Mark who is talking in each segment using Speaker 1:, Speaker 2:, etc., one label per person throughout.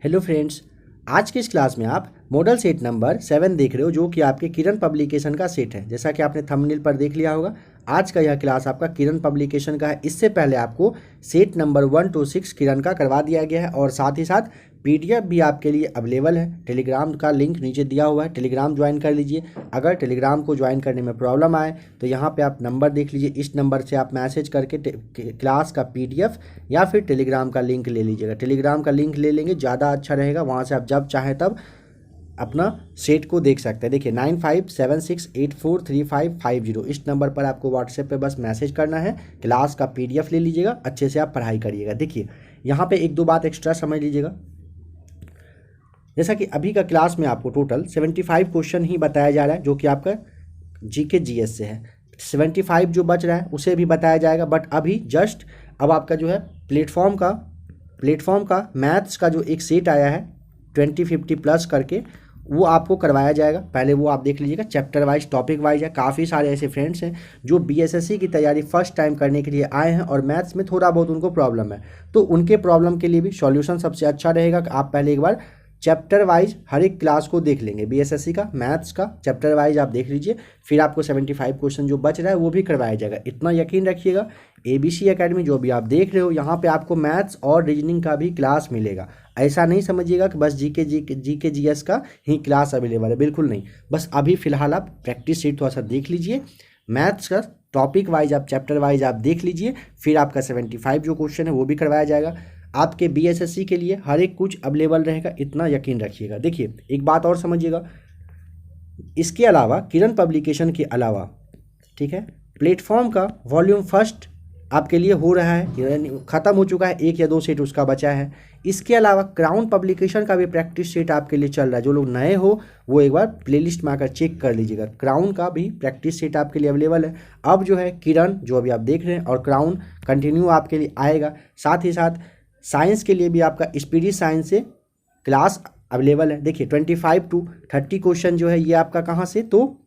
Speaker 1: Hello friends, आज की इस क्लास में आप मॉडल सेट नंबर 7 देख रहे हो, जो कि आपके किरण पब्लिकेशन का सेट है। जैसा कि आपने थंबनेल पर देख लिया होगा, आज का यह क्लास आपका किरण पब्लिकेशन का है। इससे पहले आपको सेट नंबर 1 to 6 किरण का करवा दिया गया है और साथ ही साथ पीडीएफ भी आपके लिए अवेलेबल है। टेलीग्राम का लिंक नीचे दिया हुआ है, टेलीग्राम ज्वाइन कर लीजिए। अगर टेलीग्राम को ज्वाइन करने में प्रॉब्लम आए तो यहाँ पे आप नंबर देख लीजिए, इस नंबर से आप मैसेज करके क्लास का पीडीएफ या फिर टेलीग्राम का लिंक ले लीजिएगा। टेलीग्राम का लिंक ले लेंगे ज़्यादा अच्छा रहेगा, वहाँ से आप जब चाहें तब अपना सेट को देख सकते हैं। देखिए 9576843550 इस नंबर पर आपको व्हाट्सएप पे बस मैसेज करना है, क्लास का पीडीएफ ले लीजिएगा, अच्छे से आप पढ़ाई करिएगा। देखिए यहाँ पे एक दो बात एक्स्ट्रा समझ लीजिएगा। जैसा कि अभी का क्लास में आपको टोटल 75 क्वेश्चन ही बताया जा रहा है, जो कि आपका जीके जीएस से है। 75 जो बच रहा है उसे भी बताया जाएगा, बट अभी जस्ट अब आपका जो है प्लेटफॉर्म का मैथ्स का जो एक सेट आया है 2050 प्लस करके, वो आपको करवाया जाएगा। पहले वो आप देख लीजिएगा, चैप्टर वाइज टॉपिक वाइज है। काफ़ी सारे ऐसे फ्रेंड्स हैं जो बीएसएससी की तैयारी फर्स्ट टाइम करने के लिए आए हैं और मैथ्स में थोड़ा बहुत उनको प्रॉब्लम है, तो उनके प्रॉब्लम के लिए भी सॉल्यूशन सबसे अच्छा रहेगा कि आप पहले एक बार चैप्टर वाइज हर एक क्लास को देख लेंगे। बीएसएससी का मैथ्स का चैप्टर वाइज आप देख लीजिए, फिर आपको 75 क्वेश्चन जो बच रहा है वो भी करवाया जाएगा। इतना यकीन रखिएगा, एबीसी एकेडमी जो भी आप देख रहे हो, यहाँ पे आपको मैथ्स और रीजनिंग का भी क्लास मिलेगा। ऐसा नहीं समझिएगा कि बस जीके जीएस का ही क्लास अवेलेबल है, बिल्कुल नहीं। बस अभी फिलहाल आप प्रैक्टिस शीट थोड़ा सा देख लीजिए, मैथ्स का टॉपिक वाइज आप चैप्टर वाइज आप देख लीजिए, फिर आपका 75 जो क्वेश्चन है वो भी करवाया जाएगा। आपके बीएसएससी के लिए हर एक कुछ अवेलेबल रहेगा, इतना यकीन रखिएगा। देखिए एक बात और समझिएगा, इसके अलावा किरण पब्लिकेशन के अलावा, ठीक है, प्लेटफॉर्म का वॉल्यूम फर्स्ट आपके लिए हो रहा है, ख़त्म हो चुका है, 1 या 2 सेट उसका बचा है। इसके अलावा क्राउन पब्लिकेशन का भी प्रैक्टिस सेट आपके लिए चल रहा है। जो लोग नए हो वो एक बार प्लेलिस्ट में आकर चेक कर लीजिएगा, क्राउन का भी प्रैक्टिस सेट आपके लिए अवेलेबल है। अब जो है किरण जो अभी आप देख रहे हैं और क्राउन कंटिन्यू आपके लिए आएगा। साथ ही साथ साइंस के लिए भी आपका स्पीडी साइंस से क्लास अवेलेबल है। देखिए 25 to 30 क्वेश्चन जो है ये आपका कहाँ से, तो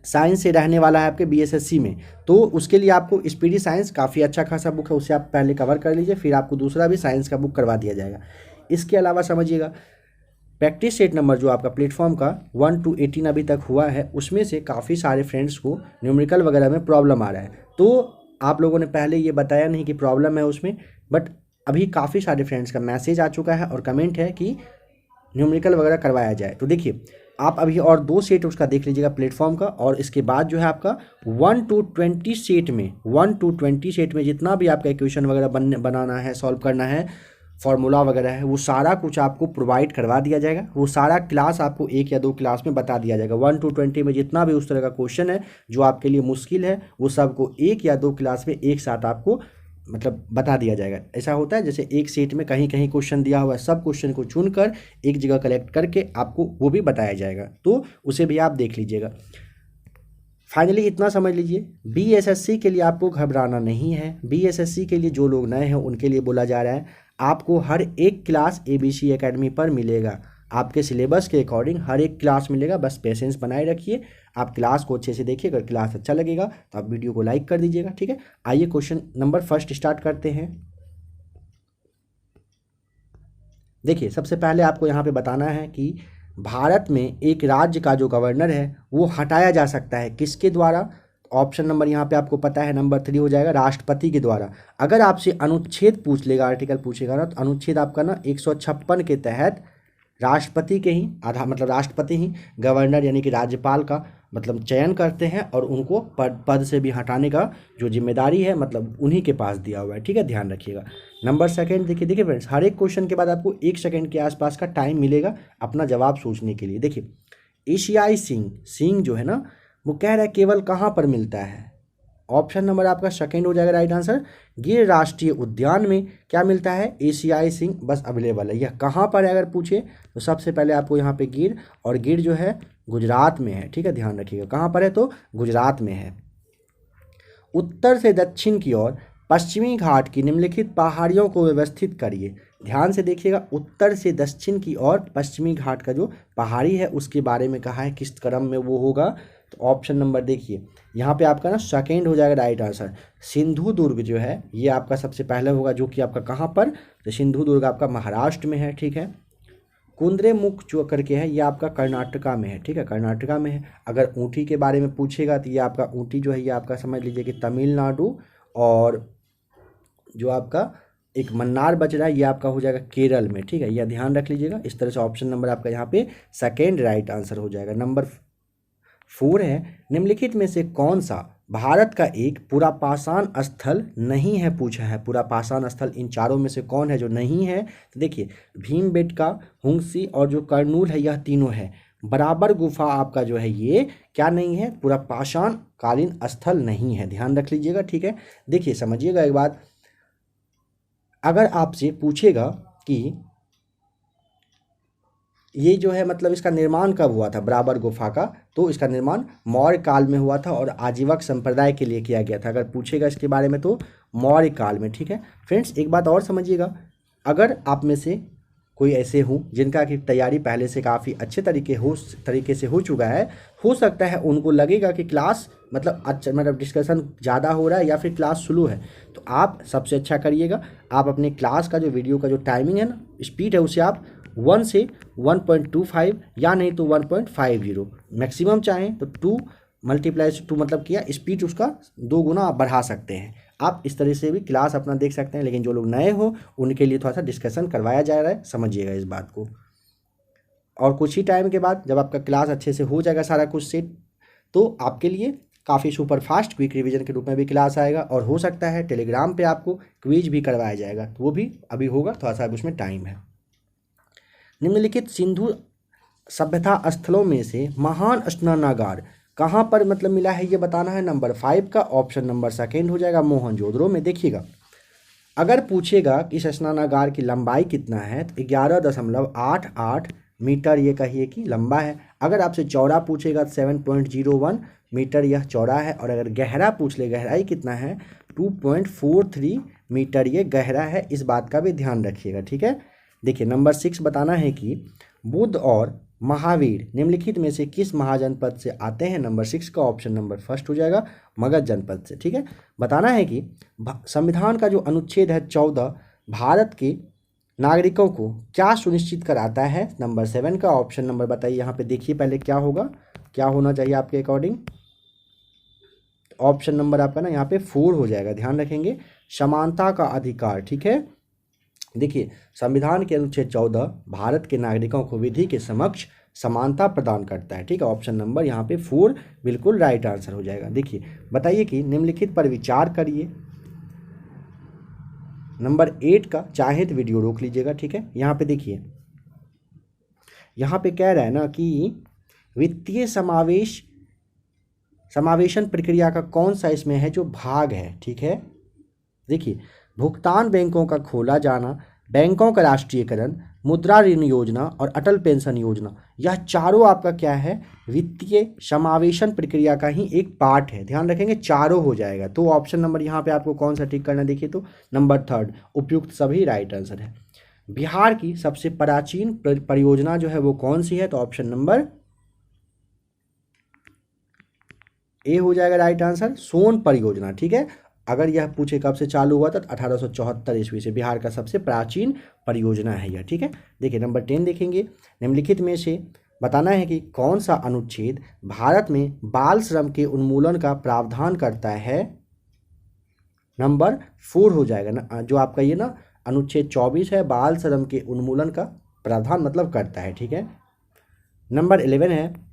Speaker 1: साइंस से रहने वाला है आपके बीएसएससी में। तो उसके लिए आपको स्पीडी साइंस काफ़ी अच्छा खासा बुक है, उसे आप पहले कवर कर लीजिए, फिर आपको दूसरा भी साइंस का बुक करवा दिया जाएगा। इसके अलावा समझिएगा, प्रैक्टिस सेट नंबर जो आपका प्लेटफॉर्म का 1 to 18 अभी तक हुआ है, उसमें से काफ़ी सारे फ्रेंड्स को न्यूमेरिकल वगैरह में प्रॉब्लम आ रहा है। तो आप लोगों ने पहले ये बताया नहीं कि प्रॉब्लम है उसमें, बट अभी काफ़ी सारे फ्रेंड्स का मैसेज आ चुका है और कमेंट है कि न्यूमेरिकल वगैरह करवाया जाए। तो देखिए आप अभी और 2 सेट उसका देख लीजिएगा प्लेटफॉर्म का, और इसके बाद जो है आपका 1 to 20 सेट में जितना भी आपका इक्वेशन वगैरह बनाना है, सॉल्व करना है, फार्मूला वगैरह है, वो सारा कुछ आपको प्रोवाइड करवा दिया जाएगा। वो सारा क्लास आपको 1 या 2 क्लास में बता दिया जाएगा। 1 to 20 में जितना भी उस तरह का क्वेश्चन है जो आपके लिए मुश्किल है, वो सबको 1 या 2 क्लास में एक साथ आपको मतलब बता दिया जाएगा। ऐसा होता है जैसे एक सेट में कहीं कहीं क्वेश्चन दिया हुआ है, सब क्वेश्चन को चुनकर एक जगह कलेक्ट करके आपको वो भी बताया जाएगा, तो उसे भी आप देख लीजिएगा। फाइनली इतना समझ लीजिए, बीएसएससी के लिए आपको घबराना नहीं है। बीएसएससी के लिए जो लोग नए हैं उनके लिए बोला जा रहा है, आपको हर एक क्लास एबीसी एकेडमी पर मिलेगा, आपके सिलेबस के अकॉर्डिंग हर एक क्लास मिलेगा। बस पेशेंस बनाए रखिए, आप क्लास को अच्छे से देखिए। अगर क्लास अच्छा लगेगा तो आप वीडियो को लाइक कर दीजिएगा, ठीक है। आइए क्वेश्चन नंबर फर्स्ट स्टार्ट करते हैं। देखिए सबसे पहले आपको यहाँ पे बताना है कि भारत में एक राज्य का जो गवर्नर है वो हटाया जा सकता है, किसके द्वारा। ऑप्शन नंबर यहाँ पे आपको पता है, नंबर 3 हो जाएगा, राष्ट्रपति के द्वारा। अगर आपसे अनुच्छेद पूछ लेगा, आर्टिकल पूछेगा ना, तो अनुच्छेद आपका ना 156 के तहत राष्ट्रपति के ही राष्ट्रपति ही गवर्नर यानी कि राज्यपाल का मतलब चयन करते हैं, और उनको पद से भी हटाने का जो जिम्मेदारी है मतलब उन्हीं के पास दिया हुआ है, ठीक है, ध्यान रखिएगा। नंबर सेकंड देखिए फ्रेंड्स, हर एक क्वेश्चन के बाद आपको 1 सेकंड के आसपास का टाइम मिलेगा अपना जवाब सोचने के लिए। देखिए एशियाई सिंह जो है ना, वो कह रहा है केवल कहाँ पर मिलता है। ऑप्शन नंबर आपका सेकंड हो जाएगा राइट आंसर, गिर राष्ट्रीय उद्यान में क्या मिलता है, एशियाई सिंह बस अवेलेबल है। यह कहाँ पर है अगर पूछे तो सबसे पहले आपको यहाँ पे गिर, और गिर जो है गुजरात में है, ठीक है, ध्यान रखिएगा। कहाँ पर है, तो गुजरात में है। उत्तर से दक्षिण की ओर पश्चिमी घाट की निम्नलिखित पहाड़ियों को व्यवस्थित करिए। ध्यान से देखिएगा, उत्तर से दक्षिण की ओर पश्चिमी घाट का जो पहाड़ी है उसके बारे में कहा है, किस क्रम में वो होगा। तो ऑप्शन नंबर देखिए यहाँ पे आपका ना सेकंड हो जाएगा राइट आंसर। सिंधु दुर्ग जो है ये आपका सबसे पहले होगा, जो कि आपका कहाँ पर, तो सिंधु दुर्ग आपका महाराष्ट्र में है, ठीक है। कुद्रेमुख जो करके है ये आपका कर्नाटका में है, ठीक है, कर्नाटका में है। अगर ऊटी के बारे में पूछेगा तो ये आपका ऊटी जो है ये आपका समझ लीजिए कि तमिलनाडु, और जो आपका एक मन्नार बच रहा है ये आपका हो जाएगा केरल में, ठीक है, यह ध्यान रख लीजिएगा। इस तरह से ऑप्शन नंबर आपका यहाँ पे सेकेंड राइट आंसर हो जाएगा। नंबर 4 है, निम्नलिखित में से कौन सा भारत का एक पुरापाषाण स्थल नहीं है, पूछा है। पुरापाषाण स्थल इन चारों में से कौन है जो नहीं है? तो देखिए भीमबेटका, हुंगसी और जो कर्नूल है, यह तीनों है। बराबर गुफा आपका जो है ये क्या नहीं है, पुरापाषाण कालीन स्थल नहीं है, ध्यान रख लीजिएगा, ठीक है। देखिए समझिएगा एक बात, अगर आपसे पूछेगा कि ये जो है मतलब इसका निर्माण कब हुआ था बराबर गुफा का, तो इसका निर्माण मौर्य काल में हुआ था और आजीवक संप्रदाय के लिए किया गया था। अगर पूछेगा इसके बारे में तो मौर्य काल में, ठीक है। फ्रेंड्स एक बात और समझिएगा, अगर आप में से कोई ऐसे हों जिनका की तैयारी पहले से काफ़ी अच्छे तरीके से हो चुका है, हो सकता है उनको लगेगा कि क्लास मतलब अच्छा मतलब डिस्कशन ज़्यादा हो रहा है या फिर क्लास स्लो है, तो आप सबसे अच्छा करिएगा, आप अपने क्लास का जो वीडियो का जो टाइमिंग है ना, स्पीड है, उसे आप 1 से 1.25 या नहीं तो 1.50 मैक्सिमम चाहें तो 2 × 2 मतलब किया स्पीड उसका 2 गुना आप बढ़ा सकते हैं। आप इस तरह से भी क्लास अपना देख सकते हैं, लेकिन जो लोग नए हो उनके लिए थोड़ा सा डिस्कशन करवाया जा रहा है, समझिएगा इस बात को। और कुछ ही टाइम के बाद जब आपका क्लास अच्छे से हो जाएगा सारा कुछ सेट, तो आपके लिए काफ़ी सुपर फास्ट क्विक रिवीजन के रूप में भी क्लास आएगा, और हो सकता है टेलीग्राम पे आपको क्विज भी करवाया जाएगा, तो वो भी अभी होगा, थोड़ा सा उसमें टाइम है। निम्नलिखित सिंधु सभ्यता स्थलों में से महान स्नानागार कहाँ पर मतलब मिला है ये बताना है। नंबर 5 का ऑप्शन नंबर सेकेंड हो जाएगा मोहनजोदड़ो में। देखिएगा अगर पूछेगा कि इस स्नानागार की लंबाई कितना है तो 11.88 मीटर ये कहिए कि लंबा है। अगर आपसे चौड़ा पूछेगा तो 7.01 मीटर यह चौड़ा है, और अगर गहरा पूछ ले गहराई कितना है 2.43 मीटर ये गहरा है, इस बात का भी ध्यान रखिएगा, ठीक है। देखिए नंबर 6 बताना है कि बुद्ध और महावीर निम्नलिखित में से किस महाजनपद से आते हैं। नंबर 6 का ऑप्शन नंबर फर्स्ट हो जाएगा मगध जनपद से, ठीक है। बताना है कि संविधान का जो अनुच्छेद है 14 भारत के नागरिकों को क्या सुनिश्चित कराता है। नंबर 7 का ऑप्शन नंबर बताइए, यहाँ पे देखिए पहले क्या होगा, क्या होना चाहिए आपके अकॉर्डिंग। ऑप्शन नंबर आपका ना यहाँ पे 4 हो जाएगा, ध्यान रखेंगे, समानता का अधिकार, ठीक है। देखिए संविधान के अनुच्छेद 14 भारत के नागरिकों को विधि के समक्ष समानता प्रदान करता है, ठीक है। ऑप्शन नंबर यहाँ पे 4 बिल्कुल राइट आंसर हो जाएगा। देखिए बताइए कि निम्नलिखित पर विचार करिए। नंबर 8 का चाहे तो वीडियो रोक लीजिएगा, ठीक है। यहाँ पे देखिए, यहाँ पे कह रहा है ना कि वित्तीय समावेशन प्रक्रिया का कौन सा इसमें है जो भाग है, ठीक है। देखिए भुगतान बैंकों का खोला जाना, बैंकों का राष्ट्रीयकरण, मुद्रा ऋण योजना और अटल पेंशन योजना, यह चारों आपका क्या है, वित्तीय समावेशन प्रक्रिया का ही एक पार्ट है, ध्यान रखेंगे, चारों हो जाएगा। तो ऑप्शन नंबर यहाँ पे आपको कौन सा टिक करना, देखिए तो नंबर 3 उपयुक्त सभी राइट आंसर है। बिहार की सबसे प्राचीन परियोजना जो है वो कौन सी है, तो ऑप्शन नंबर ए हो जाएगा राइट आंसर, सोन परियोजना, ठीक है। अगर यह पूछे कब से चालू हुआ था, तो 1874 ईस्वी से बिहार का सबसे प्राचीन परियोजना है यह, ठीक है। देखिए नंबर 10 देखेंगे, निम्नलिखित में से बताना है कि कौन सा अनुच्छेद भारत में बाल श्रम के उन्मूलन का प्रावधान करता है। नंबर 4 हो जाएगा ना, जो आपका ये ना अनुच्छेद 24 है, बाल श्रम के उन्मूलन का प्रावधान मतलब करता है, ठीक है। नंबर 11 है,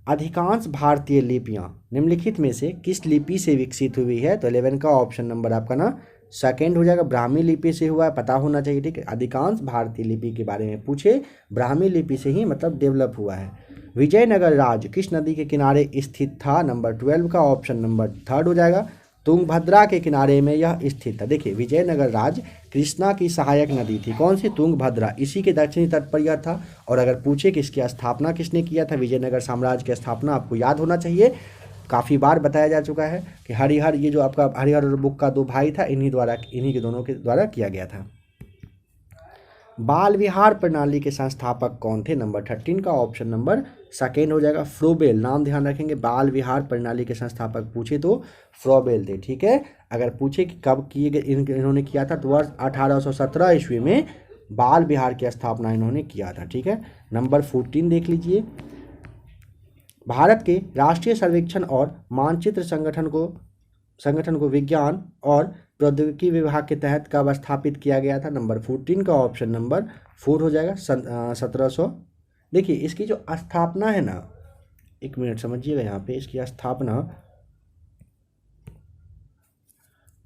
Speaker 1: अधिकांश भारतीय लिपियां निम्नलिखित में से किस लिपि से विकसित हुई है, तो 11 का ऑप्शन नंबर आपका ना सेकेंड हो जाएगा, ब्राह्मी लिपि से हुआ है, पता होना चाहिए, ठीक है। अधिकांश भारतीय लिपि के बारे में पूछे, ब्राह्मी लिपि से ही मतलब डेवलप हुआ है। विजयनगर राज्य किस नदी के किनारे स्थित था। नंबर 12 का ऑप्शन नंबर 3 हो जाएगा, तुंगभद्रा के किनारे में यह स्थित था। देखिए विजयनगर राज्य कृष्णा की सहायक नदी थी, कौन सी, तुंगभद्रा, इसी के दक्षिणी तट पर यह था। और अगर पूछे कि इसकी स्थापना किसने किया था, विजयनगर साम्राज्य की स्थापना आपको याद होना चाहिए, काफ़ी बार बताया जा चुका है कि हरिहर, ये जो आपका हरिहर और बुक का 2 भाई था, इन्हीं के दोनों के द्वारा किया गया था। बाल विहार प्रणाली के संस्थापक कौन थे। नंबर 13 का ऑप्शन नंबर सेकेंड हो जाएगा, फ्रोबेल, नाम ध्यान रखेंगे, बाल विहार प्रणाली के संस्थापक पूछे तो फ्रोबेल थे, ठीक है। अगर पूछे कि कब किए गए, इन्होंने किया था, तो वर्ष 1817 ईस्वी में बाल विहार की स्थापना इन्होंने किया था। ठीक है, नंबर 14 देख लीजिए। भारत के राष्ट्रीय सर्वेक्षण और मानचित्र संगठन को विज्ञान और प्रौद्योगिकी विभाग के तहत कब स्थापित किया गया था? नंबर 14 का ऑप्शन नंबर 4 हो जाएगा, 1700। देखिए इसकी जो स्थापना है ना, एक मिनट समझिएगा, यहाँ पे इसकी स्थापना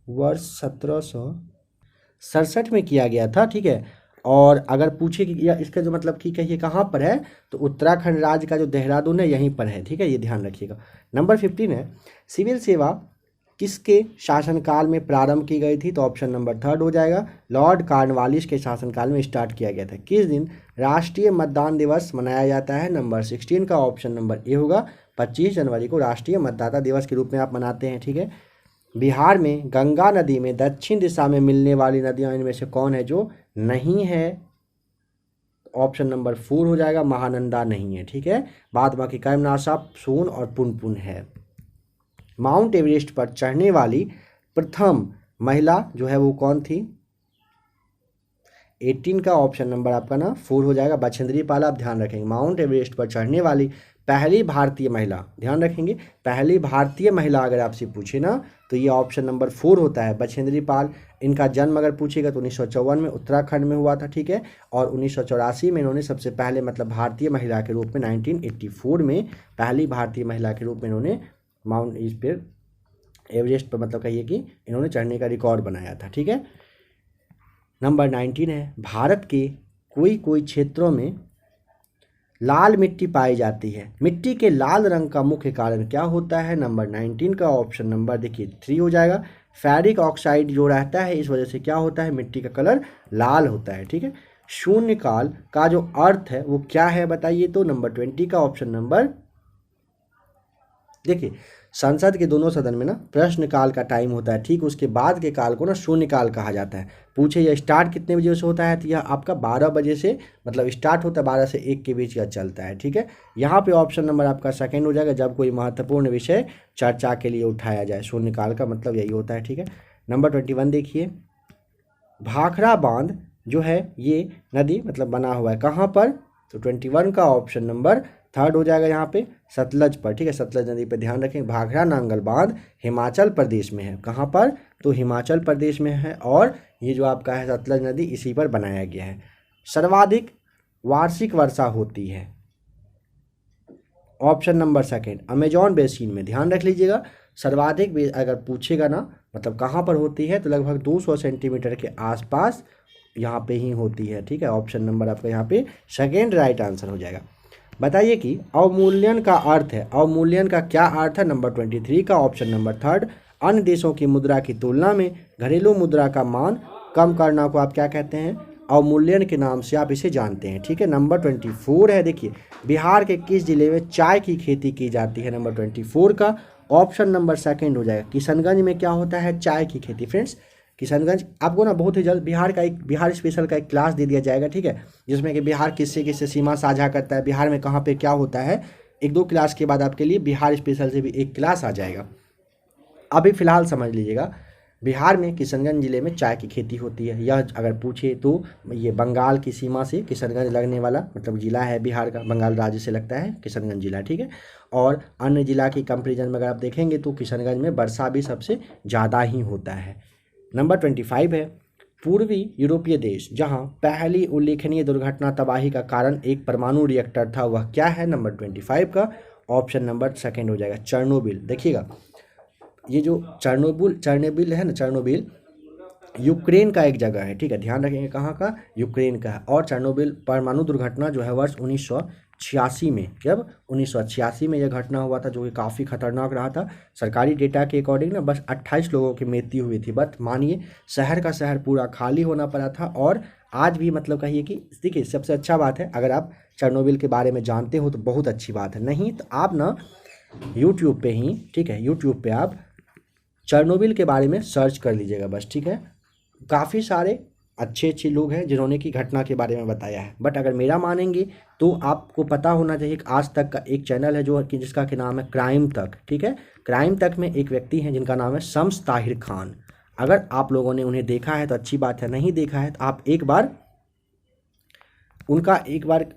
Speaker 1: वर्ष 1767 में किया गया था। ठीक है, और अगर पूछे कि या इसका जो मतलब कि कहिए कहाँ पर है, तो उत्तराखंड राज्य का जो देहरादून है यहीं पर है। ठीक है, ये ध्यान रखिएगा। नंबर 15 है, सिविल सेवा किसके शासनकाल में प्रारंभ की गई थी? तो ऑप्शन नंबर 3 हो जाएगा, लॉर्ड कॉर्नवालिस के शासनकाल में स्टार्ट किया गया था। किस दिन राष्ट्रीय मतदान दिवस मनाया जाता है? नंबर 16 का ऑप्शन नंबर ए होगा, 25 जनवरी को राष्ट्रीय मतदाता दिवस के रूप में आप मनाते हैं। ठीक है, बिहार में गंगा नदी में दक्षिण दिशा में मिलने वाली नदियां इनमें से कौन है जो नहीं है? ऑप्शन नंबर 4 हो जाएगा, महानंदा नहीं है। ठीक है, बाद बाकी कर्मनाशा, सोन और पुनपुन है। माउंट एवरेस्ट पर चढ़ने वाली प्रथम महिला जो है वो कौन थी? 18 का ऑप्शन नंबर आपका ना 4 हो जाएगा, बछेंद्री पाल। आप ध्यान रखेंगे, माउंट एवरेस्ट पर चढ़ने वाली पहली भारतीय महिला, ध्यान रखेंगे, पहली भारतीय महिला अगर आपसे पूछे ना तो ये ऑप्शन नंबर 4 होता है, बछेंद्री पाल। इनका जन्म अगर पूछेगा तो 1954 में उत्तराखंड में हुआ था। ठीक है, और 1984 में इन्होंने सबसे पहले मतलब भारतीय महिला के रूप में 1984 में पहली भारतीय महिला के रूप में इन्होंने माउंट इस पर एवरेस्ट पर मतलब कहिए कि इन्होंने चढ़ने का रिकॉर्ड बनाया था। ठीक है, नंबर 19 है, भारत के कोई क्षेत्रों में लाल मिट्टी पाई जाती है, मिट्टी के लाल रंग का मुख्य कारण क्या होता है? नंबर 19 का ऑप्शन नंबर देखिए 3 हो जाएगा, फेरिक ऑक्साइड जो रहता है, इस वजह से क्या होता है, मिट्टी का कलर लाल होता है। ठीक है, शून्यकाल का जो अर्थ है वो क्या है बताइए? तो नंबर 20 का ऑप्शन नंबर, देखिए संसद के दोनों सदन में ना प्रश्नकाल का टाइम होता है, ठीक उसके बाद के काल को ना शून्यकाल कहा जाता है। पूछे यह स्टार्ट कितने बजे से होता है? तो यह आपका 12 बजे से मतलब स्टार्ट होता है, 12 से 1 के बीच का चलता है। ठीक है, यहाँ पे ऑप्शन नंबर आपका सेकंड हो जाएगा, जब कोई महत्वपूर्ण विषय चर्चा के लिए उठाया जाए। शून्यकाल का मतलब यही होता है। ठीक है, नंबर 21 देखिए, भाखड़ा बांध जो है ये नदी मतलब बना हुआ है कहाँ पर? तो 21 का ऑप्शन नंबर 3 हो जाएगा, यहाँ पे सतलज पर। ठीक है, सतलज नदी पर ध्यान रखें। भाखड़ा नांगल बांध हिमाचल प्रदेश में है, कहाँ पर? तो हिमाचल प्रदेश में है, और ये जो आपका है सतलज नदी इसी पर बनाया गया है। सर्वाधिक वार्षिक वर्षा होती है, option number second, Amazon basin में। ध्यान रख लीजिएगा, सर्वाधिक अगर पूछेगा ना मतलब कहाँ पर होती है, तो लगभग 200 सेंटीमीटर के आसपास यहाँ पे ही होती है। ठीक है, ऑप्शन नंबर आपका यहाँ पे सेकेंड राइट आंसर हो जाएगा। बताइए कि अवमूल्यन का अर्थ है, अवमूल्यन का क्या अर्थ है? नंबर 23 का ऑप्शन नंबर 3, अन्य देशों की मुद्रा की तुलना में घरेलू मुद्रा का मान कम करना को आप क्या कहते हैं? अवमूल्यन के नाम से आप इसे जानते हैं। ठीक है, नंबर 24 है, देखिए बिहार के किस जिले में चाय की खेती की जाती है? नंबर 24 का ऑप्शन नंबर सेकंड हो जाएगा, किशनगंज में क्या होता है? चाय की खेती। फ्रेंड्स किशनगंज आपको ना बहुत ही जल्द बिहार स्पेशल का एक क्लास दे दिया जाएगा। ठीक है, जिसमें कि बिहार किससे किससे सीमा साझा करता है, बिहार में कहाँ पे क्या होता है, 1-2 क्लास के बाद आपके लिए बिहार स्पेशल से भी एक क्लास आ जाएगा। अभी फिलहाल समझ लीजिएगा, बिहार में किशनगंज जिले में चाय की खेती होती है। यह अगर पूछे तो ये बंगाल की सीमा से किशनगंज लगने वाला मतलब जिला है बिहार का, बंगाल राज्य से लगता है किशनगंज जिला। ठीक है, और अन्य जिला की कंपेरिजन में अगर आप देखेंगे तो किशनगंज में वर्षा भी सबसे ज़्यादा ही होता है। नंबर 25 है, पूर्वी यूरोपीय देश जहां पहली उल्लेखनीय दुर्घटना तबाही का कारण एक परमाणु रिएक्टर था, वह क्या है? नंबर 25 का ऑप्शन नंबर सेकंड हो जाएगा, चेर्नोबिल। देखिएगा ये जो चेर्नोबिल है ना, चेर्नोबिल यूक्रेन का एक जगह है। ठीक है, ध्यान रखेंगे कहाँ का? यूक्रेन का है। और चेर्नोबिल परमाणु दुर्घटना जो है वर्ष 1986 में, जब 1986 में यह घटना हुआ था, जो कि काफ़ी खतरनाक रहा था। सरकारी डेटा के अकॉर्डिंग ना बस 28 लोगों की मृत्यु हुई थी। बट मानिए शहर का शहर पूरा खाली होना पड़ा था। और आज भी मतलब कहिए कि देखिए सबसे अच्छा बात है, अगर आप चेर्नोबिल के बारे में जानते हो तो बहुत अच्छी बात है, नहीं तो आप ना यूट्यूब पे ही, ठीक है, यूट्यूब पे आप चेर्नोबिल के बारे में सर्च कर लीजिएगा बस। ठीक है, काफ़ी सारे अच्छे लोग हैं जिन्होंने की घटना के बारे में बताया है। बट अगर मेरा मानेंगे तो आपको पता होना चाहिए कि आज तक का एक चैनल है जो कि जिसका के नाम है क्राइम तक। ठीक है, क्राइम तक में एक व्यक्ति हैं जिनका नाम है शम्स ताहिर खान। अगर आप लोगों ने उन्हें देखा है तो अच्छी बात है, नहीं देखा है तो आप एक बार उनका एक बार,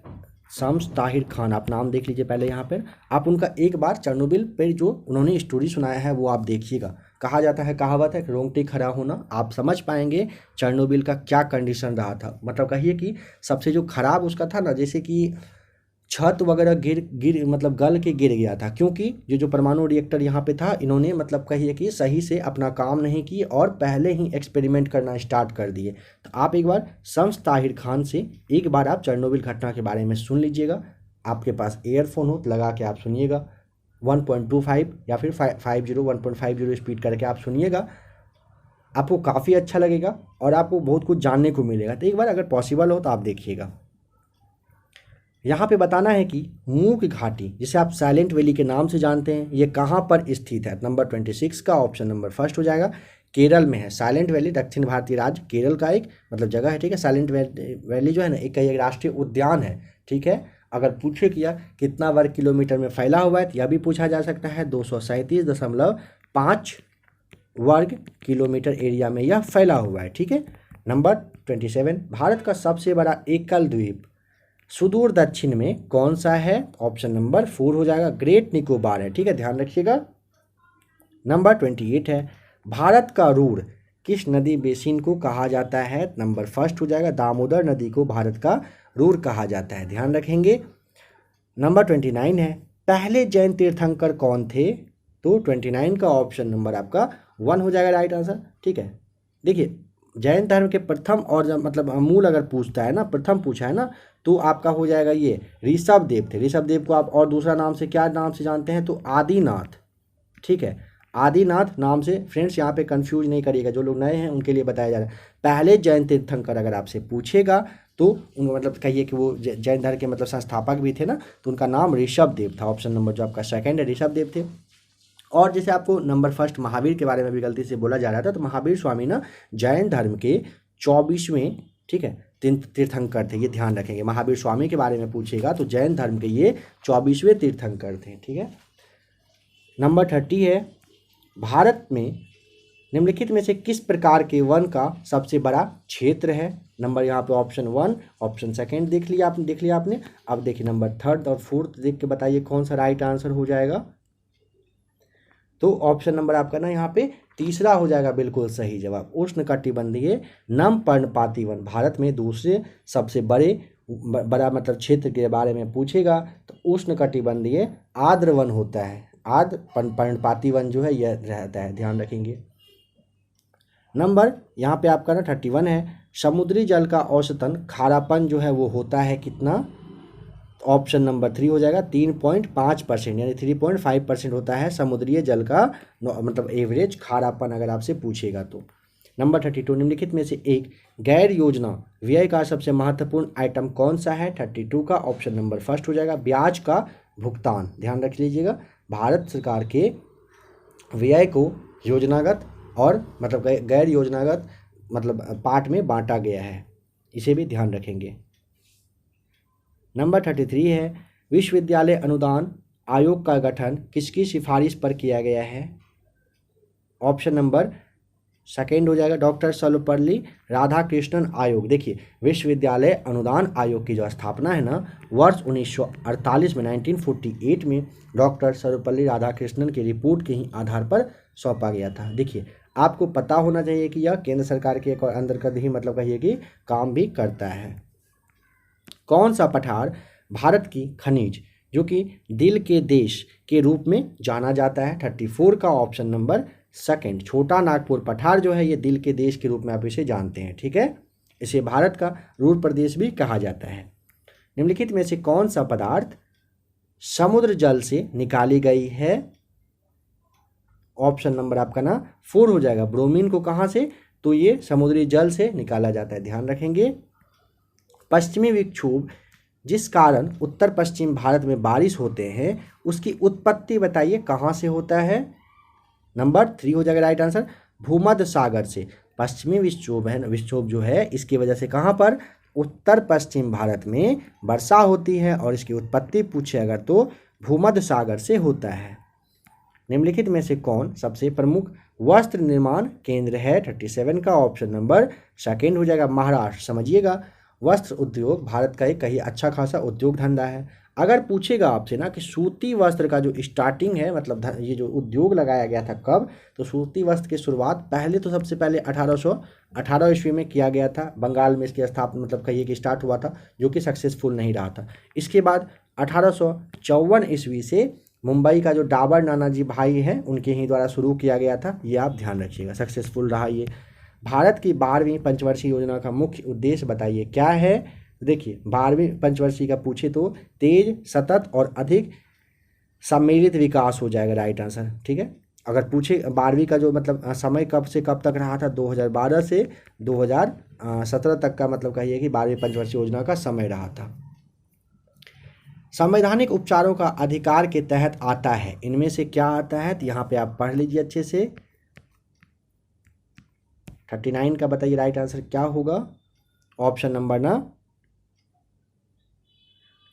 Speaker 1: शम्स ताहिर खान, आप नाम देख लीजिए पहले यहाँ पर, आप उनका एक बार चेरनोबिल पर जो उन्होंने स्टोरी सुनाया है वो आप देखिएगा। कहा जाता है, कहावत है कि रोंगटे खड़ा होना, आप समझ पाएंगे चेरनोबिल का क्या कंडीशन रहा था। मतलब कहिए कि सबसे जो खराब उसका था ना, जैसे कि छत वगैरह गिर गिर मतलब गल के गिर गया था, क्योंकि जो परमाणु रिएक्टर यहाँ पे था, इन्होंने मतलब कहिए कि सही से अपना काम नहीं किए और पहले ही एक्सपेरिमेंट करना स्टार्ट कर दिए। तो आप एक बार शम्स ताहिर खान से एक बार आप चेरनोबिल घटना के बारे में सुन लीजिएगा। आपके पास ईयरफोन हो तो लगा के आप सुनिएगा, 1.25 या फिर 1.50 स्पीड करके आप सुनिएगा, आपको काफ़ी अच्छा लगेगा और आपको बहुत कुछ जानने को मिलेगा। तो एक बार अगर पॉसिबल हो तो आप देखिएगा। यहाँ पे बताना है कि मूक घाटी, जिसे आप साइलेंट वैली के नाम से जानते हैं, ये कहाँ पर स्थित है। नंबर 26 का ऑप्शन नंबर फर्स्ट हो जाएगा, केरल में है। साइलेंट वैली दक्षिण भारतीय राज्य केरल का एक मतलब जगह है, ठीक है। साइलेंट वैली जो है ना, एक राष्ट्रीय उद्यान है, ठीक है। अगर पूछे किया कितना वर्ग किलोमीटर में फैला हुआ है, तो यह भी पूछा जा सकता है, 237.5 वर्ग किलोमीटर एरिया में यह फैला हुआ है, ठीक है। नंबर 27, भारत का सबसे बड़ा एकल द्वीप सुदूर दक्षिण में कौन सा है। ऑप्शन नंबर 4 हो जाएगा, ग्रेट निकोबार है, ठीक है, ध्यान रखिएगा। नंबर 28 है, भारत का रूर किस नदी बेसिन को कहा जाता है। नंबर फर्स्ट हो जाएगा, दामोदर नदी को भारत का रूर कहा जाता है, ध्यान रखेंगे। नंबर 29 है, पहले जैन तीर्थंकर कौन थे। तो 29 का ऑप्शन नंबर आपका 1 हो जाएगा राइट आंसर, ठीक है। देखिए, जैन धर्म के प्रथम और मतलब मूल अगर पूछता है ना, प्रथम पूछा है ना, तो आपका हो जाएगा ये ऋषभ देव थे। ऋषभ देव को आप और दूसरा नाम से क्या नाम से जानते हैं, तो आदिनाथ, ठीक है, आदिनाथ नाम से। फ्रेंड्स यहाँ पे कंफ्यूज नहीं करिएगा, जो लोग नए हैं उनके लिए बताया जा रहा है। पहले जैन तीर्थंकर अगर आपसे पूछेगा तो उनको मतलब कहिए कि वो जैन धर्म के मतलब संस्थापक भी थे ना, तो उनका नाम ऋषभ देव था। ऑप्शन नंबर जो आपका सेकंड है, ऋषभ देव थे। और जैसे आपको नंबर फर्स्ट महावीर के बारे में भी गलती से बोला जा रहा था, तो महावीर स्वामी ना जैन धर्म के 24वें, ठीक है, तीर्थंकर थे, ये ध्यान रखेंगे। महावीर स्वामी के बारे में पूछेगा तो जैन धर्म के ये 24वें तीर्थंकर थे, ठीक है। नंबर 30 है, भारत में निम्नलिखित में से किस प्रकार के वन का सबसे बड़ा क्षेत्र है। नंबर यहाँ पे ऑप्शन 1, ऑप्शन सेकंड देख लिया आपने। अब देखिए नंबर थर्ड और फोर्थ देख के बताइए कौन सा राइट आंसर हो जाएगा। तो ऑप्शन नंबर आपका ना यहाँ पे तीसरा हो जाएगा बिल्कुल सही जवाब, उष्णकटिबंधीय नम पर्णपाती वन। भारत में दूसरे सबसे बड़ा मतलब क्षेत्र के बारे में पूछेगा तो उष्णकटिबंधीय आर्द्र वन होता है, आर्द्र पर्णपाती वन जो है यह रहता है, ध्यान रखेंगे। नंबर यहाँ पे आपका ना 31 है, समुद्री जल का औसतन खारापन जो है वो होता है कितना। ऑप्शन नंबर 3 हो जाएगा, 3.5%, यानी 3.5% होता है समुद्री जल का मतलब एवरेज खारापन अगर आपसे पूछेगा तो। नंबर 32, निम्नलिखित में से एक गैर योजना व्यय का सबसे महत्वपूर्ण आइटम कौन सा है। 32 का ऑप्शन नंबर फर्स्ट हो जाएगा, ब्याज का भुगतान। ध्यान रख लीजिएगा, भारत सरकार के व्यय को योजनागत और मतलब गैर योजनागत मतलब पार्ट में बांटा गया है, इसे भी ध्यान रखेंगे। नंबर 33 है, विश्वविद्यालय अनुदान आयोग का गठन किसकी सिफारिश पर किया गया है। ऑप्शन नंबर सेकेंड हो जाएगा, डॉक्टर सर्वपल्ली राधाकृष्णन आयोग। देखिए, विश्वविद्यालय अनुदान आयोग की जो स्थापना है ना, वर्ष 1948 में 1948 में डॉक्टर सर्वपल्ली राधाकृष्णन की रिपोर्ट के ही आधार पर सौंपा गया था। देखिए, आपको पता होना चाहिए कि यह केंद्र सरकार के एक अंतर्गत ही मतलब कहिए कि काम भी करता है। कौन सा पठार भारत की खनिज जो कि दिल के देश के रूप में जाना जाता है। 34 का ऑप्शन नंबर सेकंड, छोटा नागपुर पठार जो है ये दिल के देश के रूप में आप इसे जानते हैं, ठीक है। इसे भारत का रूर प्रदेश भी कहा जाता है। निम्नलिखित में से कौन सा पदार्थ समुद्र जल से निकाली गई है। ऑप्शन नंबर आपका ना 4 हो जाएगा, ब्रोमीन को कहाँ से, तो ये समुद्री जल से निकाला जाता है, ध्यान रखेंगे। पश्चिमी विक्षोभ जिस कारण उत्तर पश्चिम भारत में बारिश होते हैं उसकी उत्पत्ति बताइए कहाँ से होता है। नंबर 3 हो जाएगा राइट आंसर, भूमध्य सागर से। पश्चिमी विक्षोभ है, विक्षोभ जो है इसकी वजह से कहाँ पर, उत्तर पश्चिम भारत में वर्षा होती है और इसकी उत्पत्ति पूछे अगर तो भूमध्य सागर से होता है। निम्नलिखित में से कौन सबसे प्रमुख वस्त्र निर्माण केंद्र है। 37 का ऑप्शन नंबर सेकंड हो जाएगा, महाराष्ट्र। समझिएगा, वस्त्र उद्योग भारत का एक कहीं अच्छा खासा उद्योग धंधा है। अगर पूछेगा आपसे ना कि सूती वस्त्र का जो स्टार्टिंग है, मतलब ये जो उद्योग लगाया गया था कब, तो सूती वस्त्र की शुरुआत पहले तो सबसे पहले 1818 ईस्वी में किया गया था। बंगाल में इसकी स्थापना मतलब कहिए कि स्टार्ट हुआ था, जो कि सक्सेसफुल नहीं रहा था। इसके बाद 1854 ईस्वी से मुंबई का जो डाबर नानाजी भाई हैं उनके ही द्वारा शुरू किया गया था। ये आप ध्यान रखिएगा, सक्सेसफुल रहा ये। भारत की 12वीं पंचवर्षीय योजना का मुख्य उद्देश्य बताइए क्या है। देखिए 12वीं पंचवर्षीय का पूछे तो तेज, सतत और अधिक सम्मिलित विकास हो जाएगा राइट आंसर। ठीक है, अगर पूछे 12वीं का जो मतलब समय कब से कब तक रहा था, 2012 से 2017 तक का मतलब कहिए कि 12वीं पंचवर्षीय योजना का समय रहा था। संवैधानिक उपचारों का अधिकार के तहत आता है, इनमें से क्या आता है, तो यहाँ पे आप पढ़ लीजिए अच्छे से। 39 का बताइए राइट आंसर क्या होगा। ऑप्शन नंबर ना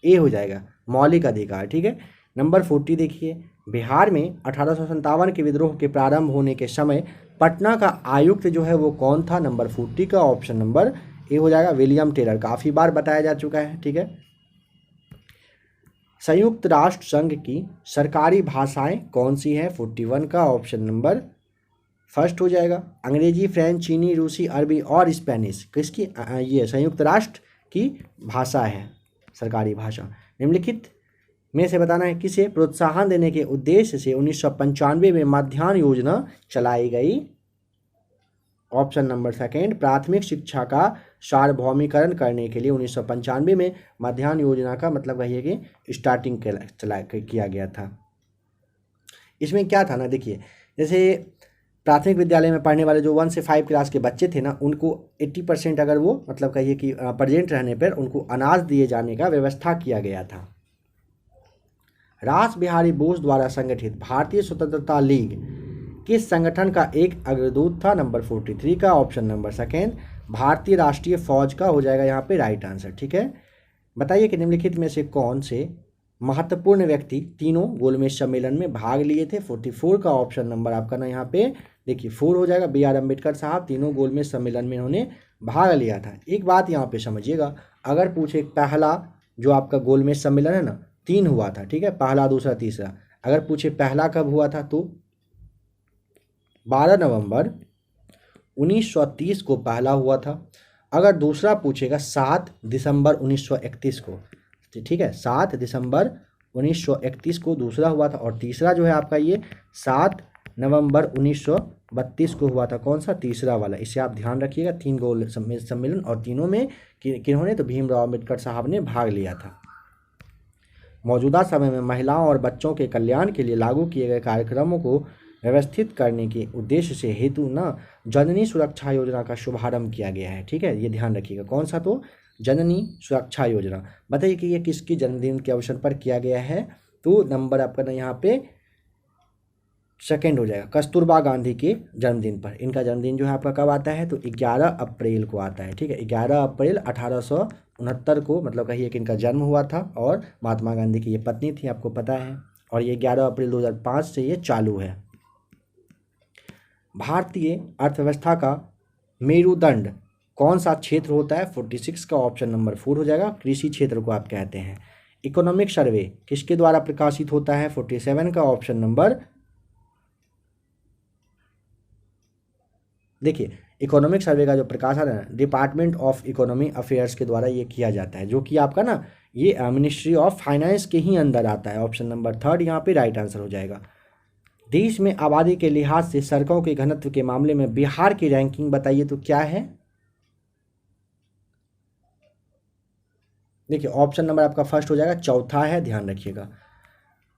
Speaker 1: ए हो जाएगा, मौलिक अधिकार। ठीक है, नंबर 40 देखिए, बिहार में 1857 के विद्रोह के प्रारंभ होने के समय पटना का आयुक्त जो है वो कौन था। नंबर 40 का ऑप्शन नंबर ए हो जाएगा, विलियम टेलर। काफ़ी बार बताया जा चुका है। ठीक है, संयुक्त राष्ट्र संघ की सरकारी भाषाएं कौन सी हैं। 41 का ऑप्शन नंबर फर्स्ट हो जाएगा। अंग्रेजी, फ्रेंच, चीनी, रूसी, अरबी और स्पेनिश किसकी ये संयुक्त राष्ट्र की भाषा है, सरकारी भाषा। निम्नलिखित में से बताना है किसे प्रोत्साहन देने के उद्देश्य से 1995 में मध्याह्न योजना चलाई गई। ऑप्शन नंबर सेकेंड, प्राथमिक शिक्षा का सार्वभौमिकरण करने के लिए 1995 में मध्याह्न योजना का मतलब वही है कि स्टार्टिंग किया गया था। इसमें क्या था ना, देखिए जैसे प्राथमिक विद्यालय में पढ़ने वाले जो 1 से 5 क्लास के बच्चे थे ना, उनको 80% अगर वो मतलब कहिए कि प्रेजेंट रहने पर उनको अनाज दिए जाने का व्यवस्था किया गया था। रास बिहारी बोस द्वारा संगठित भारतीय स्वतंत्रता लीग किस संगठन का एक अग्रदूत था। नंबर 43 का ऑप्शन नंबर सेकेंड, भारतीय राष्ट्रीय फौज का हो जाएगा यहाँ पे राइट आंसर। ठीक है, बताइए कि निम्नलिखित में से कौन से महत्वपूर्ण व्यक्ति तीनों गोलमेज सम्मेलन में भाग लिए थे। 44 का ऑप्शन नंबर आपका ना यहाँ पे देखिए 4 हो जाएगा, बी आर अम्बेडकर साहब तीनों गोलमेज सम्मेलन में उन्होंने भाग लिया था। एक बात यहाँ पे समझिएगा, अगर पूछे पहला जो आपका गोलमेज सम्मेलन है ना 3 हुआ था। ठीक है, पहला, दूसरा, तीसरा। अगर पूछे पहला कब हुआ था तो 12 नवंबर 1930 को पहला हुआ था। अगर दूसरा पूछेगा 7 दिसंबर 1931 को, ठीक है 7 दिसंबर 1931 को दूसरा हुआ था। और तीसरा जो है आपका ये 7 नवंबर 1932 को हुआ था। कौन सा, तीसरा वाला। इसे आप ध्यान रखिएगा, 3 गोल सम्मेलन और तीनों में किन्होंने तो भीमराव अम्बेडकर साहब ने भाग लिया था। मौजूदा समय में महिलाओं और बच्चों के कल्याण के लिए लागू किए गए कार्यक्रमों को व्यवस्थित करने के उद्देश्य से हेतु ना जननी सुरक्षा योजना का शुभारंभ किया गया है। ठीक है, ये ध्यान रखिएगा। कौन सा, तो जननी सुरक्षा योजना। बताइए कि ये किसकी जन्मदिन के अवसर पर किया गया है, तो नंबर आपका ना यहाँ पे सेकेंड हो जाएगा, कस्तूरबा गांधी के जन्मदिन पर। इनका जन्मदिन जो है आपका कब आता है, तो 11 अप्रैल को आता है। ठीक है, 11 अप्रैल 1869 को मतलब कहिए कि इनका जन्म हुआ था। और महात्मा गांधी की ये पत्नी थी, आपको पता है। और ये 11 अप्रैल 2005 से ये चालू है। भारतीय अर्थव्यवस्था का मेरुदंड कौन सा क्षेत्र होता है। 46 का ऑप्शन नंबर 4 हो जाएगा, कृषि क्षेत्र को आप कहते हैं। इकोनॉमिक सर्वे किसके द्वारा प्रकाशित होता है। 47 का ऑप्शन नंबर देखिए, इकोनॉमिक सर्वे का जो प्रकाशन है डिपार्टमेंट ऑफ इकोनॉमी अफेयर्स के द्वारा ये किया जाता है, जो कि आपका ना ये मिनिस्ट्री ऑफ फाइनेंस के ही अंदर आता है। ऑप्शन नंबर 3 यहाँ पे राइट आंसर हो जाएगा। देश में आबादी के लिहाज से सड़कों के घनत्व के मामले में बिहार की रैंकिंग बताइए तो क्या है। देखिए ऑप्शन नंबर आपका फर्स्ट हो जाएगा, चौथा है, ध्यान रखिएगा।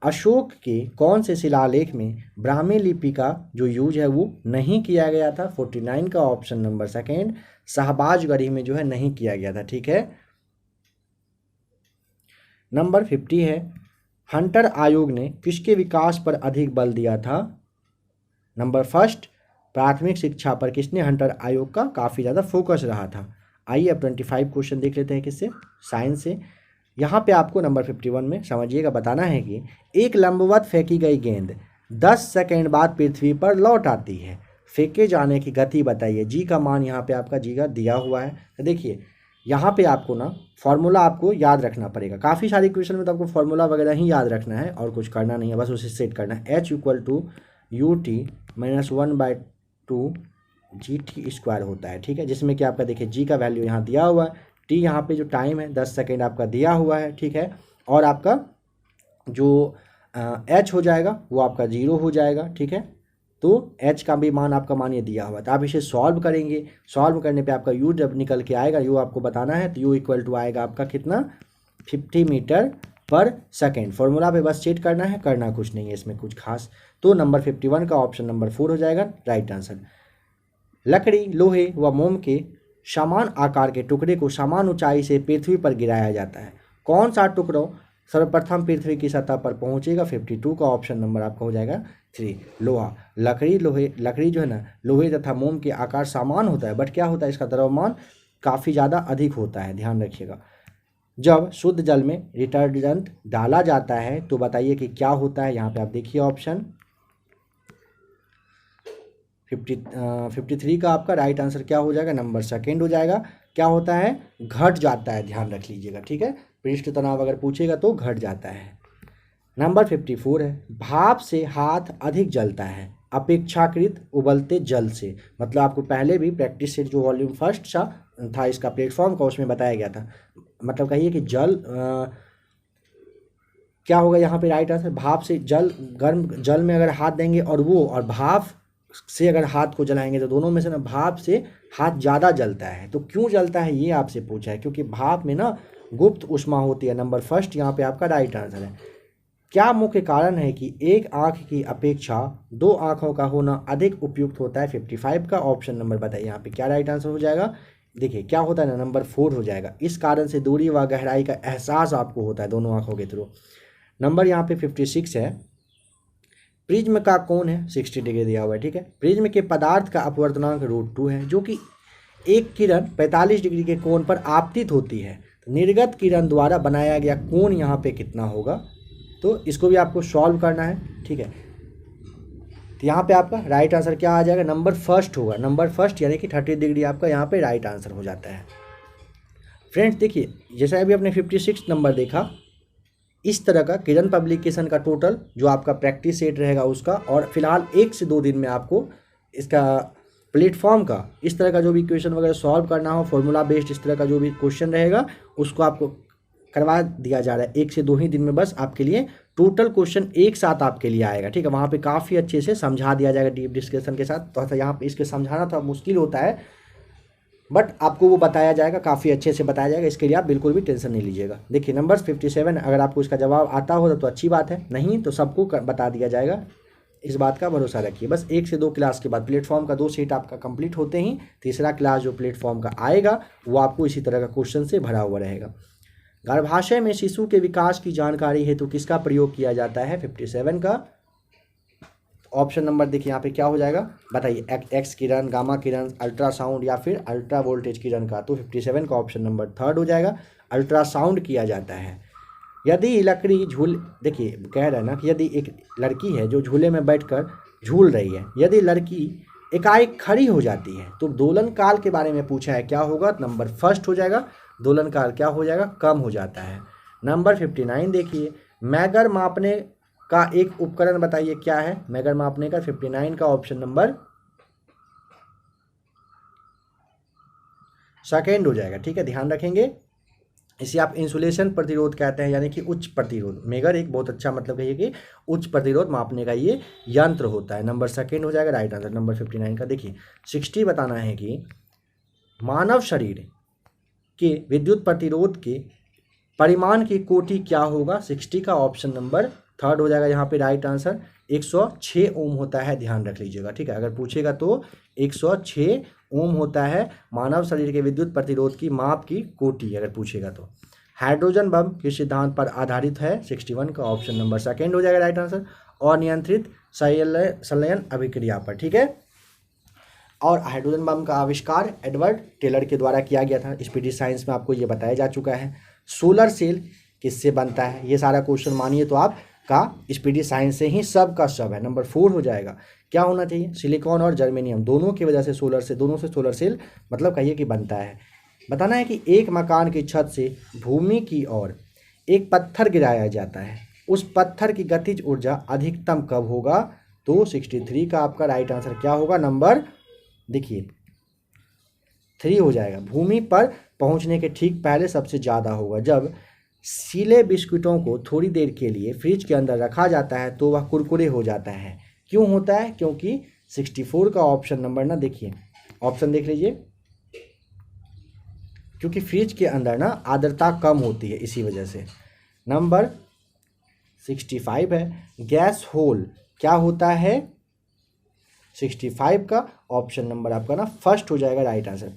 Speaker 1: अशोक के कौन से शिलालेख में ब्राह्मी लिपि का जो यूज है वो नहीं किया गया था। 49 का ऑप्शन नंबर सेकेंड, शाहबाजगढ़ी में जो है नहीं किया गया था। ठीक है, नंबर 50 है, हंटर आयोग ने किसके विकास पर अधिक बल दिया था। नंबर फर्स्ट, प्राथमिक शिक्षा पर किसने हंटर आयोग का काफ़ी ज़्यादा फोकस रहा था। आइए अब 25 क्वेश्चन देख लेते हैं किससे, साइंस से। यहाँ पे आपको नंबर 51 में समझिएगा बताना है कि एक लंबवत फेंकी गई गेंद 10 सेकेंड बाद पृथ्वी पर लौट आती है, फेंके जाने की गति बताइए। जी का मान यहाँ पे आपका जी का दिया हुआ है। तो देखिए यहाँ पे आपको ना फॉर्मूला आपको याद रखना पड़ेगा। काफ़ी सारे इक्वेशन में तो आपको फॉर्मूला वगैरह ही याद रखना है और कुछ करना नहीं है, बस उसे सेट करना है। H equal to u t minus 1/2 g t square होता है, ठीक है, जिसमें कि आपका देखिए जी का वैल्यू यहाँ दिया हुआ है, टी यहाँ पे जो टाइम है 10 सेकेंड आपका दिया हुआ है, ठीक है, और आपका जो एच हो जाएगा वो आपका 0 हो जाएगा, ठीक है। तो एच का भी मान आपका मान ये दिया हुआ है, तो आप इसे सॉल्व करेंगे। सॉल्व करने पे आपका यू जब निकल के आएगा, यू आपको बताना है, तो यू इक्वल टू आएगा आपका कितना 50 मीटर पर सेकेंड। फॉर्मूला पे बस चेक करना है, करना कुछ नहीं है इसमें कुछ खास। तो नंबर 51 का ऑप्शन नंबर 4 हो जाएगा राइट आंसर। लकड़ी, लोहे व मोम के समान आकार के टुकड़े को समान ऊंचाई से पृथ्वी पर गिराया जाता है। कौन सा टुकड़ा सर्वप्रथम पृथ्वी की सतह पर पहुंचेगा? 52 का ऑप्शन नंबर आपका हो जाएगा 3 लोहा। लकड़ी जो है ना, लोहे तथा मोम के आकार समान होता है, बट क्या होता है इसका द्रव्यमान काफ़ी ज़्यादा अधिक होता है, ध्यान रखिएगा। जब शुद्ध जल में डिटर्जेंट डाला जाता है तो बताइए कि क्या होता है। यहाँ पे आप देखिए ऑप्शन 53 का आपका राइट आंसर क्या हो जाएगा, नंबर सेकेंड हो जाएगा। क्या होता है? घट जाता है, ध्यान रख लीजिएगा, ठीक है। पृष्ठ तनाव अगर पूछेगा तो घट जाता है। नंबर 54 है, भाप से हाथ अधिक जलता है अपेक्षाकृत उबलते जल से। मतलब आपको पहले भी प्रैक्टिस से जो वॉल्यूम फर्स्ट था इसका प्लेटफॉर्म का, उसमें बताया गया था। मतलब कहिए कि जल क्या होगा यहाँ पे राइट आंसर, भाप से जल, गर्म जल में अगर हाथ देंगे और भाप से अगर हाथ को जलाएंगे तो दोनों में से ना भाप से हाथ ज़्यादा जलता है। तो क्यों जलता है ये आपसे पूछा है, क्योंकि भाप में ना गुप्त ऊष्मा होती है। नंबर फर्स्ट यहाँ पे आपका राइट आंसर है। क्या मुख्य कारण है कि एक आँख की अपेक्षा 2 आँखों का होना अधिक उपयुक्त होता है? 55 का ऑप्शन नंबर बताइए यहाँ पे क्या राइट आंसर हो जाएगा। देखिए क्या होता है ना, नंबर 4 हो जाएगा। इस कारण से दूरी व गहराई का एहसास आपको होता है दोनों आँखों के थ्रू। नंबर यहाँ पे 56 है, प्रिज्म का कोण है 60 डिग्री दिया हुआ है, ठीक है। प्रिज्म के पदार्थ का अपवर्तनांक √2 है, जो कि एक किरण 45 डिग्री के कोण पर आपतित होती है। निर्गत किरण द्वारा बनाया गया कोण यहाँ पे कितना होगा, तो इसको भी आपको सॉल्व करना है, ठीक है। तो यहाँ पे आपका राइट आंसर क्या आ जाएगा, नंबर फर्स्ट होगा। नंबर फर्स्ट यानी कि 30 डिग्री आपका यहाँ पे राइट आंसर हो जाता है। फ्रेंड्स देखिए, जैसा अभी आपने 56 नंबर देखा, इस तरह का किरण पब्लिकेशन का टोटल जो आपका प्रैक्टिस सेट रहेगा उसका, और फिलहाल 1 से 2 दिन में आपको इसका प्लेटफॉर्म का इस तरह का जो भी क्वेश्चन वगैरह सॉल्व करना हो, फॉर्मूला बेस्ड इस तरह का जो भी क्वेश्चन रहेगा उसको आपको करवा दिया जा रहा है। 1 से 2 ही दिन में बस आपके लिए टोटल क्वेश्चन एक साथ आपके लिए आएगा, ठीक है। वहाँ पे काफ़ी अच्छे से समझा दिया जाएगा डीप डिस्कशन के साथ। तो यहाँ पे इसके समझाना थोड़ा मुश्किल होता है, बट आपको वो बताया जाएगा, काफ़ी अच्छे से बताया जाएगा। इसके लिए आप बिल्कुल भी टेंशन नहीं लीजिएगा। देखिए नंबर 57, अगर आपको इसका जवाब आता हो तो अच्छी बात है, नहीं तो सबको बता दिया जाएगा, इस बात का भरोसा रखिए। बस 1 से 2 क्लास के बाद प्लेटफॉर्म का 2 सेट आपका कंप्लीट होते ही तीसरा क्लास जो प्लेटफॉर्म का आएगा वो आपको इसी तरह का क्वेश्चन से भरा हुआ रहेगा। गर्भाशय में शिशु के विकास की जानकारी हेतु किसका प्रयोग किया जाता है? 57 का ऑप्शन नंबर देखिए यहाँ पे क्या हो जाएगा, बताइए। एक्स किरण, गामा किरण, अल्ट्रासाउंड या फिर अल्ट्रा वोल्टेज किरण का। तो 57 का ऑप्शन नंबर 3 हो जाएगा, अल्ट्रासाउंड किया जाता है। यदि लकड़ी देखिए कह रहा है ना कि यदि एक लड़की है जो झूले में बैठकर झूल रही है, यदि लड़की एकाएक खड़ी हो जाती है तो दोलन काल के बारे में पूछा है, क्या होगा? नंबर फर्स्ट हो जाएगा, दोलन काल क्या हो जाएगा, कम हो जाता है। नंबर 59 देखिए, मैगर मापने का एक उपकरण बताइए क्या है? मैगर मापने का 59 का ऑप्शन नंबर सेकेंड हो जाएगा, ठीक है, ध्यान रखेंगे। इसे आप इंसुलेशन प्रतिरोध कहते हैं, यानी कि उच्च प्रतिरोध। मेगर एक बहुत अच्छा मतलब कहिए कि उच्च प्रतिरोध मापने का ये यंत्र होता है। नंबर सेकेंड हो जाएगा राइट आंसर नंबर 59 का। देखिए 60 बताना है कि मानव शरीर के विद्युत प्रतिरोध के परिमाण की कोटि क्या होगा? 60 का ऑप्शन नंबर 3 हो जाएगा यहाँ पे राइट आंसर। 106 ओम होता है, ध्यान रख लीजिएगा, ठीक है। अगर पूछेगा तो 106 ओम होता है मानव शरीर के विद्युत प्रतिरोध की माप की कोटि, अगर पूछेगा तो। हाइड्रोजन बम किस सिद्धांत पर आधारित है? 61 का ऑप्शन नंबर सेकेंड हो जाएगा राइट आंसर। और नियंत्रित संलयन अभिक्रिया पर, ठीक है। और हाइड्रोजन बम का आविष्कार एडवर्ड टेलर के द्वारा किया गया था। स्पीडी साइंस में आपको ये बताया जा चुका है। सोलर सेल किससे बनता है? ये सारा क्वेश्चन मानिए तो आपका स्पीडी साइंस से ही सब का सब है। नंबर 4 हो जाएगा। क्या होना चाहिए? सिलिकॉन और जर्मेनियम दोनों की वजह से दोनों से सोलर सेल मतलब कहिए कि बनता है। बताना है कि एक मकान की छत से भूमि की ओर एक पत्थर गिराया जाता है, उस पत्थर की गतिज ऊर्जा अधिकतम कब होगा? तो 63 का आपका राइट आंसर क्या होगा? नंबर देखिए 3 हो जाएगा। भूमि पर पहुंचने के ठीक पहले सबसे ज़्यादा होगा। जब सीले बिस्कुटों को थोड़ी देर के लिए फ्रिज के अंदर रखा जाता है तो वह कुरकुरे हो जाता है। क्यों होता है? क्योंकि 64 का ऑप्शन नंबर ना, देखिए ऑप्शन देख लीजिए, क्योंकि फ्रिज के अंदर ना आर्द्रता कम होती है, इसी वजह से। नंबर 65 है, गैस होल क्या होता है? 65 का ऑप्शन नंबर आपका ना फर्स्ट हो जाएगा right answer.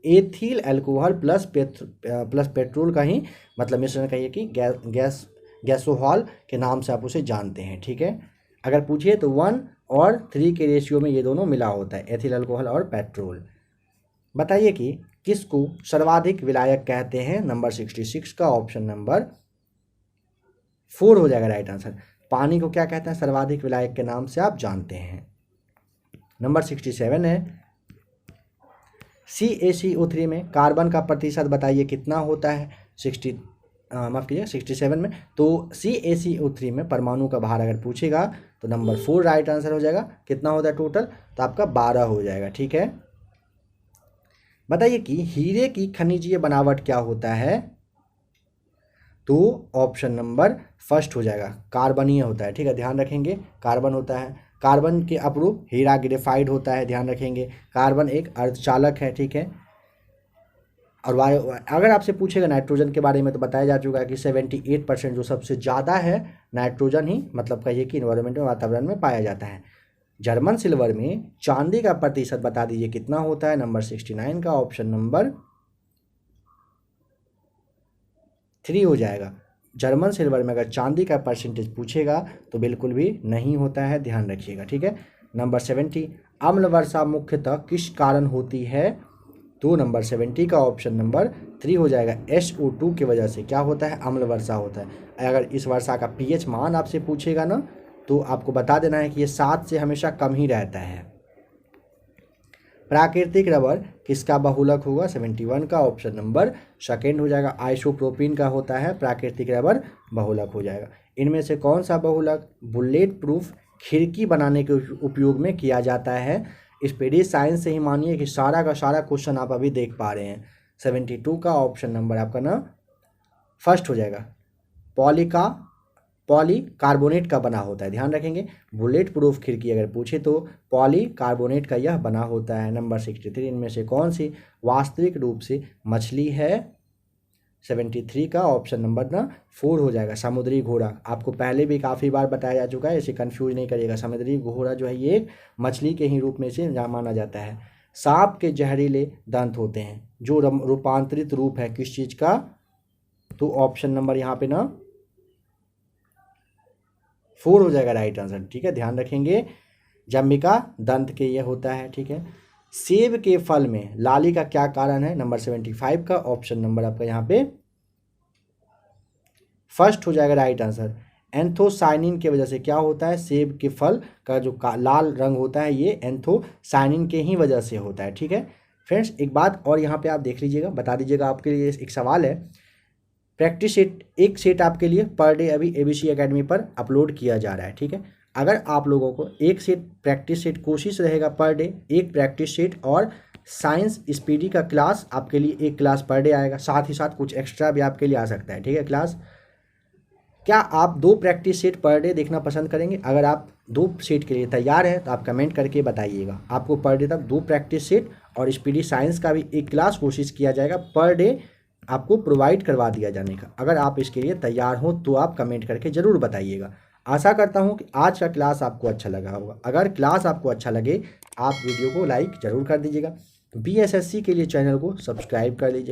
Speaker 1: Ethyl alcohol plus petrol का ही मतलब मिश्रण कहिए कि गैसोहॉल के नाम से आप उसे जानते हैं, ठीक है। अगर पूछिए तो 1 और 3 के रेशियो में ये दोनों मिला होता है, एथिल अल्कोहल और पेट्रोल। बताइए कि किसको सर्वाधिक विलायक कहते हैं? नंबर 66 का ऑप्शन नंबर 4 हो जाएगा राइट आंसर। पानी को क्या कहते हैं? सर्वाधिक विलायक के नाम से आप जानते हैं। नंबर 67 है, CaCO3 में कार्बन का प्रतिशत बताइए कितना होता है? 67 में। तो CaCO3 में परमाणु का भार अगर पूछेगा तो नंबर 4 राइट आंसर हो जाएगा। कितना होता है टोटल? तो आपका 12 हो जाएगा, ठीक है। बताइए कि हीरे की खनिजीय बनावट क्या होता है? तो ऑप्शन नंबर फर्स्ट हो जाएगा, कार्बनीय होता है, ठीक है, ध्यान रखेंगे। कार्बन होता है, कार्बन के अपरूप हीरा ग्रेफाइट होता है, ध्यान रखेंगे। कार्बन एक अर्धचालक है, ठीक है। और वायु, अगर आपसे पूछेगा नाइट्रोजन के बारे में तो बताया जा चुका है कि 78% जो सबसे ज़्यादा है नाइट्रोजन ही, मतलब कहिए कि इन्वायरमेंट में, वातावरण में पाया जाता है। जर्मन सिल्वर में चांदी का प्रतिशत बता दीजिए कितना होता है? नंबर 69 का ऑप्शन नंबर 3 हो जाएगा। जर्मन सिल्वर में अगर चांदी का परसेंटेज पूछेगा तो बिल्कुल भी नहीं होता है, ध्यान रखिएगा, ठीक है। नंबर 70, अम्ल वर्षा मुख्यतः किस कारण होती है? तो नंबर 70 का ऑप्शन नंबर 3 हो जाएगा। SO2 की वजह से क्या होता है? अम्ल वर्षा होता है। अगर इस वर्षा का pH मान आपसे पूछेगा ना तो आपको बता देना है कि ये 7 से हमेशा कम ही रहता है। प्राकृतिक रबर किसका बहुलक होगा? 71 का ऑप्शन नंबर सेकेंड हो जाएगा। आइसोप्रोपिन का होता है प्राकृतिक रबर बहुलक हो जाएगा। इनमें से कौन सा बहुलक बुलेट प्रूफ खिड़की बनाने के उपयोग में किया जाता है? स्पीडी साइंस से ही मानिए कि सारा का सारा क्वेश्चन आप अभी देख पा रहे हैं। 72 का ऑप्शन नंबर आपका ना फर्स्ट हो जाएगा। पॉलीकार्बोनेट का बना होता है, ध्यान रखेंगे। बुलेट प्रूफ खिड़की अगर पूछे तो पॉलीकार्बोनेट का यह बना होता है। नंबर 63, इनमें से कौन सी वास्तविक रूप से मछली है? 73 का ऑप्शन नंबर ना 4 हो जाएगा। समुद्री घोड़ा आपको पहले भी काफ़ी बार बताया जा चुका है, इसे कंफ्यूज नहीं करिएगा। समुद्री घोड़ा जो है ये एक मछली के ही रूप में से माना जाता है। सांप के जहरीले दंत होते हैं, जो रूपांतरित रूप है किस चीज़ का? तो ऑप्शन नंबर यहाँ पे ना 4 हो जाएगा राइट आंसर, ठीक है, ध्यान रखेंगे। जम्बिका दंत के ये होता है, ठीक है। सेब के फल में लाली का क्या कारण है? नंबर 75 का ऑप्शन नंबर आपका यहाँ पे फर्स्ट हो जाएगा राइट आंसर। एंथोसाइनिन की वजह से क्या होता है? सेब के फल का जो लाल रंग होता है ये एंथोसाइनिन के ही वजह से होता है, ठीक है। फ्रेंड्स एक बात और यहाँ पे आप देख लीजिएगा, बता दीजिएगा, आपके लिए एक सवाल है। प्रैक्टिस सेट, एक सेट आपके लिए पर डे अभी ABC एकेडमी पर अपलोड किया जा रहा है, ठीक है। अगर आप लोगों को एक सेट प्रैक्टिस सेट कोशिश रहेगा पर डे, एक प्रैक्टिस सेट और साइंस स्पीडी का क्लास आपके लिए एक क्लास पर डे आएगा, साथ ही साथ कुछ एक्स्ट्रा भी आपके लिए आ सकता है, ठीक है क्लास। क्या आप 2 प्रैक्टिस सेट पर डे देखना पसंद करेंगे? अगर आप 2 सेट के लिए तैयार हैं तो आप कमेंट करके बताइएगा। आपको पर डे तक 2 प्रैक्टिस सेट और स्पीडी साइंस का भी एक क्लास कोशिश किया जाएगा पर डे आपको प्रोवाइड करवा दिया जाने का। अगर आप इसके लिए तैयार हो तो आप कमेंट करके ज़रूर बताइएगा। आशा करता हूं कि आज का क्लास आपको अच्छा लगा होगा। अगर क्लास आपको अच्छा लगे आप वीडियो को लाइक ज़रूर कर दीजिएगा। BSSC के लिए चैनल को सब्सक्राइब कर लीजिएगा।